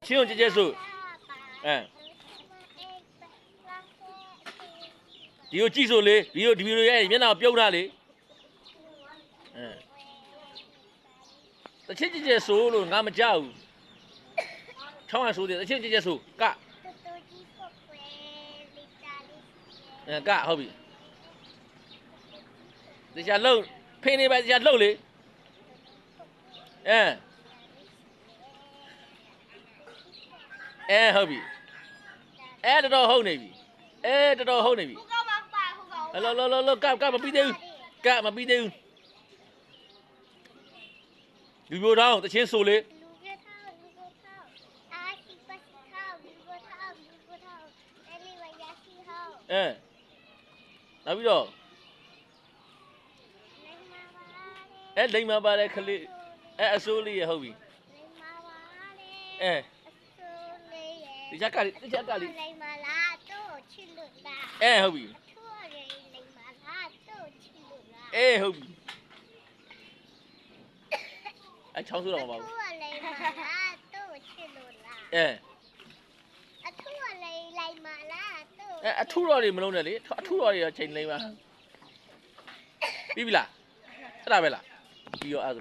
ချင်းကိုကြဲဆိုဒီကိုကြည့်ဆိုလေဒီလိုရဲ့မျက်နှာပြုံးထားလေတချင်းကြဲဆိုလို့ငါမကြောက်ဘူးချောင်းရဆိုတယ်တချင်းကြဲဆိုကကဟုတ်ပြီတရားလှုပ်ဖင်းနေပဲတရားလှုပ်လေဟုတ်ပြီတော်ဟုတ်နေပြီတော်ဟုတ်နေပြီလောကမပြီးသေးဘူးကမပြီးသေးဘူးလူမျိုးတောင်းတချင်းဆိုလေနောက်ပြီးတော့လိမ္မာပါတဲ့ခလေးအစိုးလေးရဟုတ်ပြီဒီချက်ကလေးလိမ္မာလားတို့ချစ်လို့လားဟုတ်ပြီလိမ္မာလားတို့ချစ်လို့လားဟုတ်ပြီချောင်းဆိုတော့မပါဘူးလိမ္မာလားတို့ချစ်လို့လားအထူးလိမ္မာလားတို့အထူးတော်တွေမလုံးနဲ့လေအထူးတော်တွေတော့ချိန်လိမ့်ပါပြီးပြီလားအဲ့ဒါပဲလားပြီးရောအဲ့